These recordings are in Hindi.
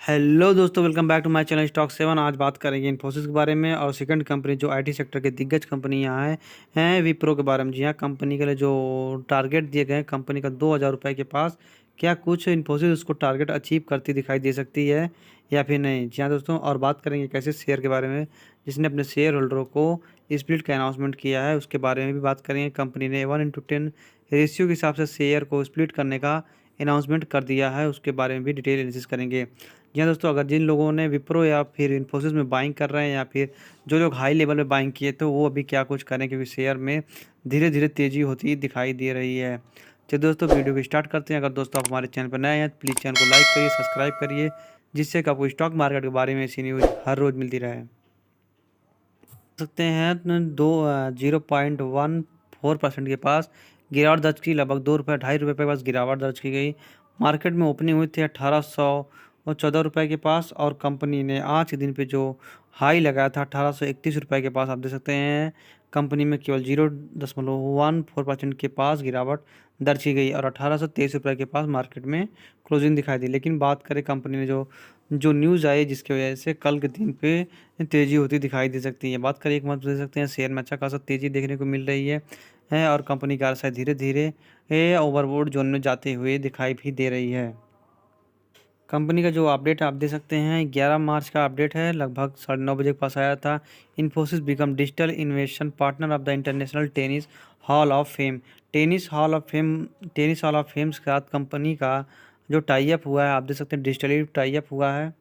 हेलो दोस्तों, welcome back to my channel stock 7। आज बात करेंगे इन्फोसिस के बारे में और सेकंड कंपनी जो आईटी सेक्टर के दिग्गज कंपनी यहाँ हैं विप्रो के बारे में। जी हाँ, कंपनी के लिए जो टारगेट दिए गए हैं कंपनी का 2,000 रुपये के पास, क्या कुछ इन्फोसिस उसको टारगेट अचीव करती दिखाई दे सकती है या फिर नहीं। जी हाँ दोस्तों, और बात करेंगे कैसे शेयर के बारे में जिसने अपने शेयर होल्डरों को स्प्लिट का अनाउंसमेंट किया है, उसके बारे में भी बात करेंगे। कंपनी ने 1:10 रेशियो के हिसाब से शेयर को स्प्लिट करने का अनाउंसमेंट कर दिया है, उसके बारे में भी डिटेल एनालिसिस करेंगे। जी हाँ दोस्तों, अगर जिन लोगों ने विप्रो या फिर इन्फोसिस में बाइंग कर रहे हैं या फिर जो लोग हाई लेवल में बाइंग किए तो वो अभी क्या कुछ करें, क्योंकि शेयर में धीरे धीरे तेज़ी होती दिखाई दे रही है। चलिए दोस्तों, वीडियो को स्टार्ट करते हैं। अगर दोस्तों आप हमारे चैनल पर नए हैं तो प्लीज़ चैनल को लाइक करिए, सब्सक्राइब करिए, जिससे कि आपको स्टॉक मार्केट के बारे में ऐसी न्यूज़ हर रोज़ मिलती रहे। सकते हैं 0.14% के पास गिरावट दर्ज की, लगभग 2 रुपये 2.5 रुपये के पास गिरावट दर्ज की गई। मार्केट में ओपनिंग हुई थी 1814 रुपये के पास और कंपनी ने आज के दिन पे जो हाई लगाया था 1831 रुपये के पास। आप देख सकते हैं कंपनी में केवल 0.14% के पास गिरावट दर्ज की गई और 1823 रुपये के पास मार्केट में क्लोजिंग दिखाई दी। लेकिन बात करें कंपनी ने जो जो न्यूज़ आई जिसकी वजह से कल के दिन पे तेज़ी होती दिखाई दे सकती है। बात करें एक मत दे सकते हैं शेयर में अच्छा खासा तेज़ी देखने को मिल रही है और कंपनी का आरएसआई धीरे धीरे ओवरबोर्ड जोन में जाते हुए दिखाई भी दे रही है। कंपनी का जो अपडेट आप दे सकते हैं 11 मार्च का अपडेट है, लगभग 9:30 के पास आया था। Infosys become digital investment partner of the international tennis hall of fame. Tennis hall of fame के साथ कंपनी का जो टाई अप हुआ है, आप देख सकते हैं डिजिटली टाई अप हुआ है।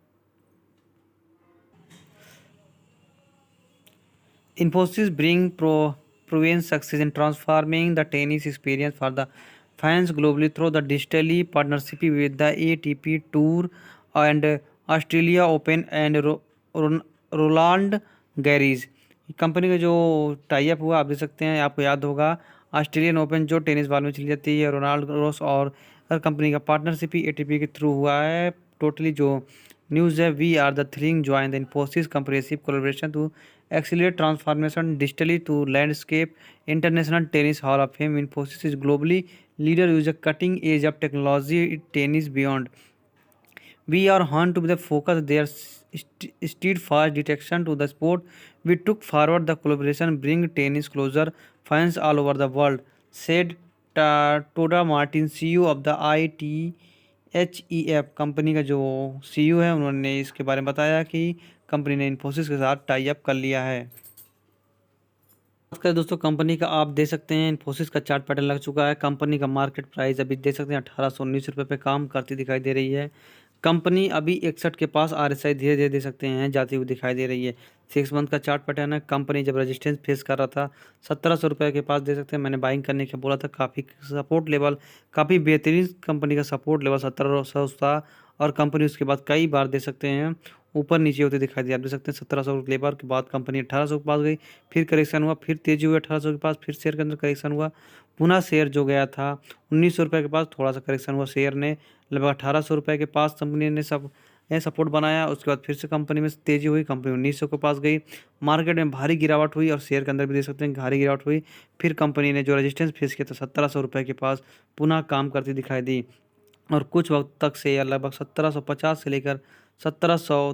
Infosys bring proven success in transforming the tennis experience for the fans globally through the digitally partnership with the ATP Tour and Australia Open and Roland Gary's. Company का जो टाई अप हुआ आप देख सकते हैं, आपको याद होगा ऑस्ट्रेलियन ओपन जो टेनिस बॉल में चली जाती है, रोनाल्ड रोस और कंपनी का पार्टनरशिप ही एटीपी के थ्रू हुआ है। टोटली जो न्यूज़ है, we are the thrilled join the Infosys comprehensive collaboration to accelerate transformation digitally to landscape international tennis hall of fame. Infosys is globally leader use a cutting edge of technology tennis beyond. We are on to the focus their steadfast detection to the sport. We took forward the collaboration bring tennis closer fans all over the world, said Toda Martin, CEO of the ITHEF। Company का जो सीईओ है उन्होंने इसके बारे में बताया कि कंपनी ने इन्फोसिस के साथ टाई अप कर लिया है। बात करें दोस्तों कंपनी का, आप दे सकते हैं इन्फोसिस का चार्ट पैटर्न लग चुका है। कंपनी का मार्केट प्राइस अभी दे सकते हैं 1819 रुपये पे काम करती दिखाई दे रही है। कंपनी अभी 61 के पास आरएसआई धीरे धीरे दे सकते हैं जाती हुई दिखाई दे रही है। 6 मंथ का चार्ट पैटर्न है। कंपनी जब रेजिस्टेंस फेस कर रहा था 1700 रुपये के पास दे सकते हैं। मैंने बाइंग करने के बोला था, काफ़ी सपोर्ट लेवल, काफ़ी बेहतरीन कंपनी का सपोर्ट लेवल 1700 था और कंपनी उसके बाद कई बार दे सकते हैं ऊपर नीचे होते दिखाई दिया। आप देख सकते हैं 1700 लेबर के बाद कंपनी 1800 के पास गई, फिर करेक्शन हुआ, फिर तेजी हुई 1800 के पास, फिर शेयर के अंदर करेक्शन हुआ, पुनः शेयर जो गया था 1900 रुपये के पास, थोड़ा सा करेक्शन हुआ, शेयर ने लगभग 1800 रुपये के पास कंपनी ने सब सपोर्ट बनाया। उसके बाद फिर से कंपनी में तेजी हुई, कंपनी 1900 के पास गई, मार्केट में भारी गिरावट हुई और शेयर के अंदर भी देख सकते हैं भारी गिरावट हुई। फिर कंपनी ने जो रेजिस्टेंस फेस किया था 1700 रुपये के पास, पुनः काम करती दिखाई दी और कुछ वक्त तक शेयर लगभग 1750 से लेकर 1700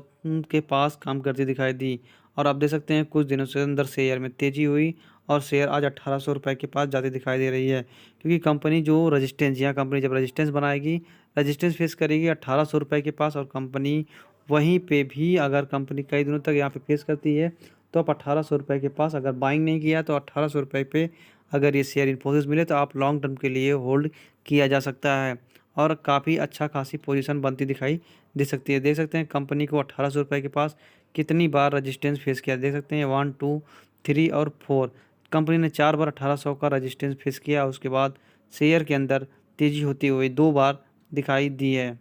के पास काम करती दिखाई दी। और आप देख सकते हैं कुछ दिनों से अंदर शेयर में तेज़ी हुई और शेयर आज 1800 रुपये के पास जाती दिखाई दे रही है, क्योंकि कंपनी जो रजिस्टेंस, यहाँ कंपनी जब रजिस्टेंस बनाएगी, रजिस्टेंस फेस करेगी 1800 रुपये के पास और कंपनी वहीं पे भी अगर कंपनी कई दिनों तक यहाँ पे फेस करती है तो आप 1800 रुपये के पास अगर बाइंग नहीं किया तो 1800 रुपये पे अगर ये शेयर इन्फोसिस मिले तो आप लॉन्ग टर्म के लिए होल्ड किया जा सकता है और काफ़ी अच्छा खासी पोजीशन बनती दिखाई दे सकती है। देख सकते हैं कंपनी को 1800 रुपये के पास कितनी बार रजिस्टेंस फेस किया, देख सकते हैं 1 2 3 और 4। कंपनी ने 4 बार 1800 का रजिस्टेंस फेस किया, उसके बाद शेयर के अंदर तेज़ी होती हुई 2 बार दिखाई दी है।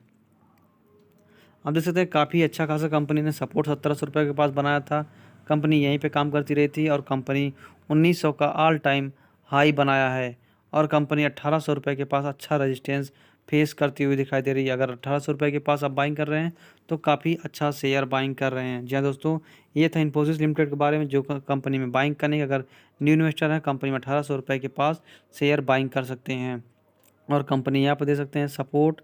आप देख सकते हैं काफ़ी अच्छा खासा कंपनी ने सपोर्ट 1700 रुपये के पास बनाया था। कंपनी यहीं पे काम करती रही थी और कंपनी 1900 का ऑल टाइम हाई बनाया है और कंपनी 1800 रुपये के पास अच्छा रेजिस्टेंस फेस करती हुई दिखाई दे रही है। अगर 1800 रुपये के पास आप बाइंग कर रहे हैं तो काफ़ी अच्छा शेयर बाइंग कर रहे हैं। जी हाँ दोस्तों, ये था इन्फोसिस लिमिटेड के बारे में, जो कंपनी में बाइंग करने के अगर न्यू इन्वेस्टर है कंपनी में 1800 रुपये के पास शेयर बाइंग कर सकते हैं। और कंपनी यहाँ पर दे सकते हैं सपोर्ट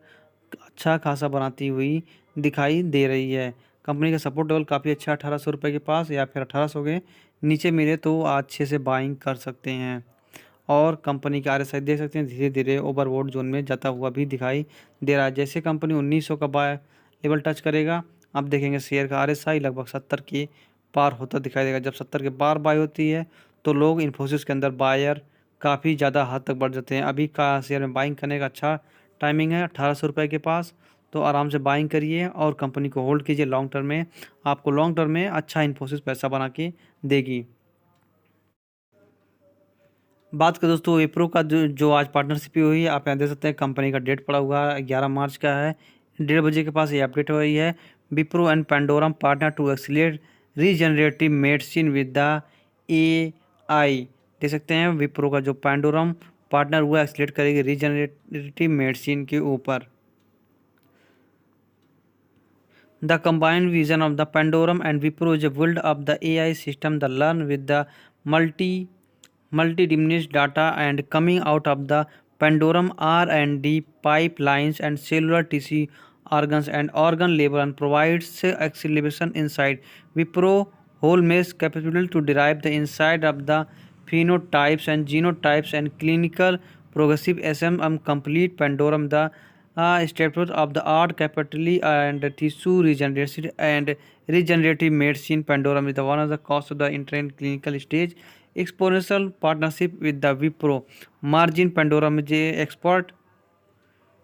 अच्छा खासा बनाती हुई दिखाई दे रही है। कंपनी का सपोर्ट लेवल काफ़ी अच्छा 1800 रुपये के पास या फिर 1800 के नीचे मिले तो अच्छे से बाइंग कर सकते हैं। और कंपनी का RSI देख सकते हैं धीरे धीरे ओवरबोट जोन में जाता हुआ भी दिखाई दे रहा है। जैसे कंपनी 1900 का बाय लेवल टच करेगा, आप देखेंगे शेयर का RSI लगभग 70 के पार होता दिखाई देगा। जब 70 के पार बाय होती है तो लोग इन्फोसिस के अंदर बायर काफ़ी ज़्यादा हद तक बढ़ जाते हैं। अभी का शेयर में बाइंग करने का अच्छा टाइमिंग है 1800 रुपये के पास, तो आराम से बाइंग करिए और कंपनी को होल्ड कीजिए। लॉन्ग टर्म में आपको लॉन्ग टर्म में अच्छा इन्फोसिस पैसा बना के देगी। बात करें दोस्तों विप्रो का जो आज पार्टनरशिप हुई है, आप यहाँ देख सकते हैं कंपनी का डेट पड़ा हुआ है 11 मार्च का है, 1:30 बजे के पास ये अपडेट हुई है। Wipro and Pandorum partner to accelerate regenerative medicine with the AI। देख सकते हैं विप्रो का जो पेंडोरम पार्टनर हुआ एक्सीलरेट करेगी रीजनरेटिव मेडिसिन के ऊपर। The combined vision of the Pandorum and Wipro is a build up the AI system that learn with the multi-dimensional data and coming out of the Pandorum R&D pipelines and cellular tissue organs and organ level and provides acceleration insight. Wipro whole mesh capable to derive the insight of the phenotypes and genotypes and clinical progressive SM complete Pandorum the state of the art capitally and tissue regenerative medicine. Pandorum is the one of the cost of the entering clinical stage exponential partnership with the Wipro margin. Pandorum is a expert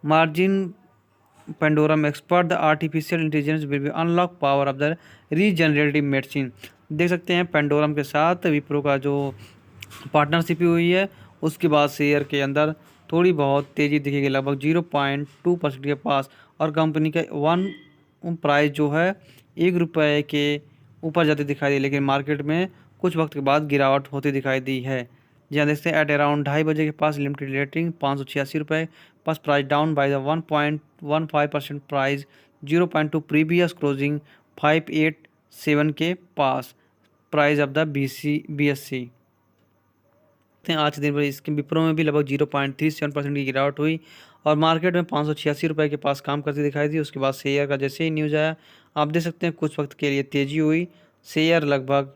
margin Pandorum expert the artificial intelligence will be unlock power of the regenerative medicine। देख सकते हैं पेंडोरम के साथ विप्रो का जो पार्टनरशिप हुई है उसके बाद शेयर के अंदर थोड़ी बहुत तेज़ी दिखेगी लगभग 0.2% के पास, और कंपनी का प्राइस जो है ₹1 के ऊपर जाती दिखाई दी, लेकिन मार्केट में कुछ वक्त के बाद गिरावट होती दिखाई दी है। जी हाँ, देखते हैं एट अराउंड 2:30 बजे के पास लिमिटेड रेटिंग ₹586 पास, price down by the 1.15% price 0.2 previous closing 587 के पास प्राइस ऑफ द BSC। आज दिन भर इसके विप्रो में भी लगभग 0.37% की गिरावट हुई और मार्केट में ₹586 के पास काम करती दिखाई दी। उसके बाद शेयर का जैसे ही न्यूज़ आया, आप देख सकते हैं कुछ वक्त के लिए तेज़ी हुई, शेयर लगभग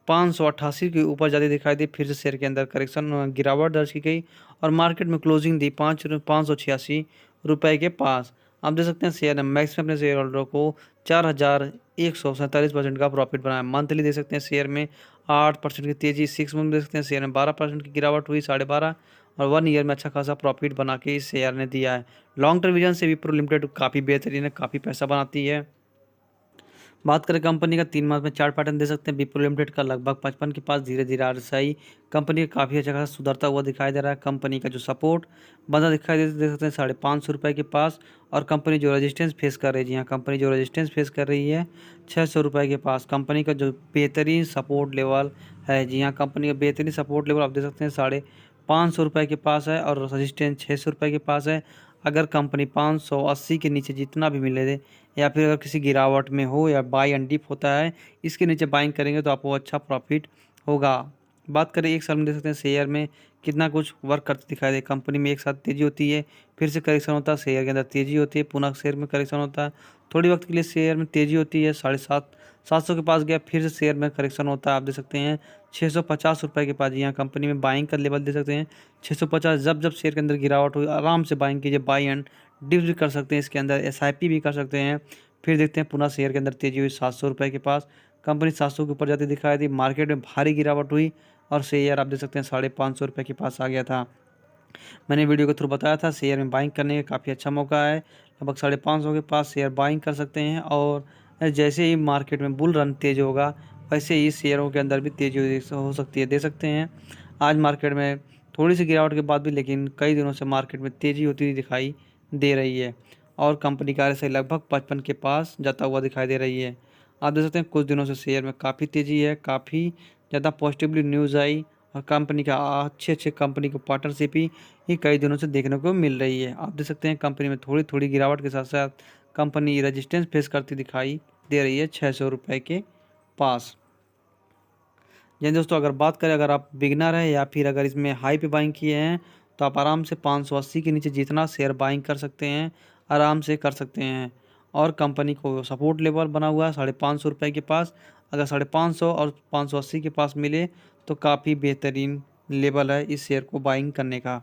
588 के ऊपर जाती दिखाई दी। फिर से शेयर के अंदर करेक्शन गिरावट दर्ज की गई और मार्केट में क्लोजिंग दी ₹586 के पास। आप देख सकते हैं शेयर ने मैक्स में अपने शेयर होल्डरों को 4147% का प्रॉफिट बनाया। मंथली देख सकते हैं शेयर में 8% की तेज़ी, 6 मंथ देख सकते हैं शेयर में 12% की गिरावट हुई 12.5, और 1 ईयर में अच्छा खासा प्रॉफिट बना के इस शेयर ने दिया है। लॉन्ग टर्म विजन से विप्रो लिमिटेड काफ़ी बेहतरीन है, काफ़ी पैसा बनाती है। बात करें कंपनी का 3 माह में चार्ट पैटर्न दे सकते हैं विप्रो लिमिटेड का लगभग 55 के पास धीरे धीरे RSI कंपनी का काफ़ी अच्छा खासा सुधरता हुआ दिखाई दे रहा है। कंपनी का जो सपोर्ट बंदा दिखाई दे सकते हैं ₹550 के पास, और कंपनी जो रेजिस्टेंस फेस कर रही है, जी हाँ कंपनी जो रेजिस्टेंस फेस कर रही है ₹600 के पास। कंपनी का जो बेहतरीन सपोर्ट लेवल है, जी हाँ कंपनी का बेहतरीन सपोर्ट लेवल आप देख सकते हैं ₹550 के पास है और रेजिस्टेंस ₹600 के पास है। अगर कंपनी 580 के नीचे जितना भी मिले थे या फिर अगर किसी गिरावट में हो या बाई एंड डिप होता है, इसके नीचे बाइंग करेंगे तो आपको अच्छा प्रॉफिट होगा। बात करें एक साल में देख सकते हैं शेयर में कितना कुछ वर्क करते दिखाई दे। कंपनी में एक साथ तेज़ी होती है, फिर से करेक्शन होता है, शेयर के अंदर तेज़ी होती है, पुनः शेयर में करेक्शन होता है, थोड़ी वक्त के लिए शेयर में तेज़ी होती है, 750 के पास गया, फिर से शेयर में करेक्शन होता है। आप देख सकते हैं ₹650 के पास, यहाँ कंपनी में बाइंग का लेवल दे सकते हैं 650। जब शेयर के अंदर गिरावट हुई आराम से बाइंग कीजिए, बाई एंड डिप भी कर सकते हैं, इसके अंदर SIP भी कर सकते हैं। फिर देखते हैं पुनः शेयर के अंदर तेज़ी हुई ₹700 के पास, कंपनी 700 के ऊपर जाती दिखाई दी, मार्केट में भारी गिरावट हुई और शेयर आप देख सकते हैं ₹550 के पास आ गया था। मैंने वीडियो के थ्रू बताया था शेयर में बाइंग करने का काफ़ी अच्छा मौका है, लगभग 550 के पास शेयर बाइंग कर सकते हैं, और जैसे ही मार्केट में बुल रन तेज़ होगा वैसे ही शेयरों के अंदर भी तेज़ी हो सकती है। दे सकते हैं आज मार्केट में थोड़ी सी गिरावट के बाद भी, लेकिन कई दिनों से मार्केट में तेज़ी होती दिखाई दे रही है और कंपनी का RSI लगभग 55 के पास जाता हुआ दिखाई दे रही है। आप देख सकते हैं कुछ दिनों से शेयर में काफ़ी तेज़ी है, काफ़ी ज़्यादा पॉजिटिवली न्यूज़ आई और कंपनी का अच्छे कंपनी को पार्टनरशिप ही कई दिनों से देखने को मिल रही है। आप देख सकते हैं कंपनी में थोड़ी थोड़ी गिरावट के साथ साथ कंपनी रेजिस्टेंस फेस करती दिखाई दे रही है ₹600 के पास। जी दोस्तों, अगर बात करें अगर आप बिगनर हैं या फिर अगर इसमें हाई पे बाइंग किए हैं तो आप आराम से 580 के नीचे जितना शेयर बाइंग कर सकते हैं। आराम से कर सकते हैं। और कंपनी को सपोर्ट लेवल बना हुआ है 550 रुपये के पास। अगर 550 और 580 के पास मिले तो काफ़ी बेहतरीन लेवल है इस शेयर को बाइंग करने का।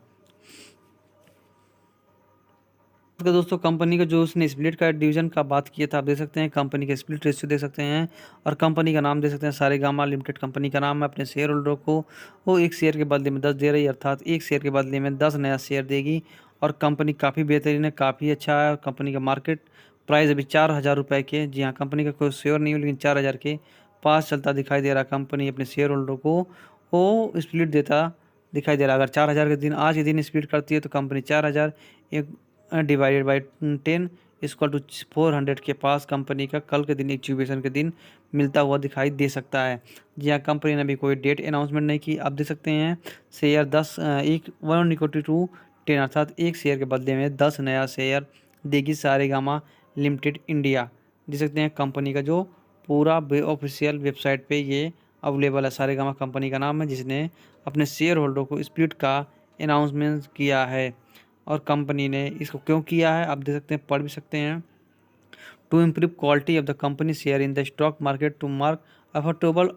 तो दोस्तों कंपनी का जो उसने स्प्लिट का डिवीजन का बात किया था, आप देख सकते हैं कंपनी का स्प्लिट रेशियो देख सकते हैं, और कंपनी का नाम देख सकते हैं सारेगामा लिमिटेड कंपनी का नाम है। अपने शेयर होल्डर को वो एक शेयर के बदले में 10 दे रही है, अर्थात एक शेयर के बदले में 10 नया शेयर देगी। और कंपनी काफ़ी बेहतरीन है, काफ़ी अच्छा है। कंपनी का मार्केट प्राइस अभी 4,000 रुपये के, जी हाँ कंपनी का कोई शेयर नहीं हो लेकिन 4,000 के पास चलता दिखाई दे रहा। कंपनी अपने शेयर होल्डर को वो स्प्लिट देता दिखाई दे रहा। अगर 4,000 के दिन आज के दिन स्प्लिट करती है तो कंपनी 4,000 एक डिवाइडेड बाई 10 इक्वल टू 400 के पास कंपनी का कल के दिन एक्टिवेशन के दिन मिलता हुआ दिखाई दे सकता है। जी हाँ कंपनी ने अभी कोई डेट अनाउंसमेंट नहीं की। आप देख सकते हैं शेयर 10 एक 1/10 अर्थात एक शेयर के बदले में 10 नया शेयर देगी सारेगामा लिमिटेड इंडिया। देख सकते हैं कंपनी का जो पूरा ऑफिशियल वेबसाइट पे ये अवेलेबल है। सारेगामा कंपनी का नाम है जिसने अपने शेयर होल्डर को स्प्लिट का अनाउंसमेंट किया है। और कंपनी ने इसको क्यों किया है आप देख सकते हैं, पढ़ भी सकते हैं। To improve quality of the company share in the stock market to mark affordable,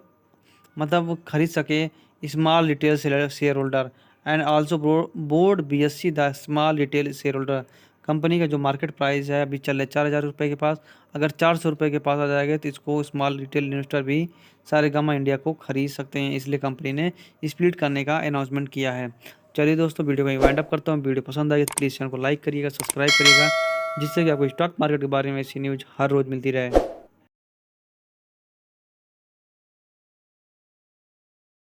मतलब वो खरीद सके small retail share holder and also board BSE the small retail share holder. Company का जो मार्केट प्राइस है अभी चल रहा है 4,000 रुपये के पास। अगर 400 रुपये के पास आ जाएगा तो इसको स्मॉल रिटेल इन्वेस्टर भी सारेगामा इंडिया को खरीद सकते हैं, इसलिए कंपनी ने स्प्लिट करने का अनाउंसमेंट किया है। चलिए दोस्तों वीडियो में वाइंड अप करता हूँ। वीडियो पसंद आई तो प्लीज़ चैनल को लाइक करिएगा, सब्सक्राइब करिएगा, जिससे कि आपको स्टॉक मार्केट के बारे में ऐसी न्यूज़ हर रोज़ मिलती रहे।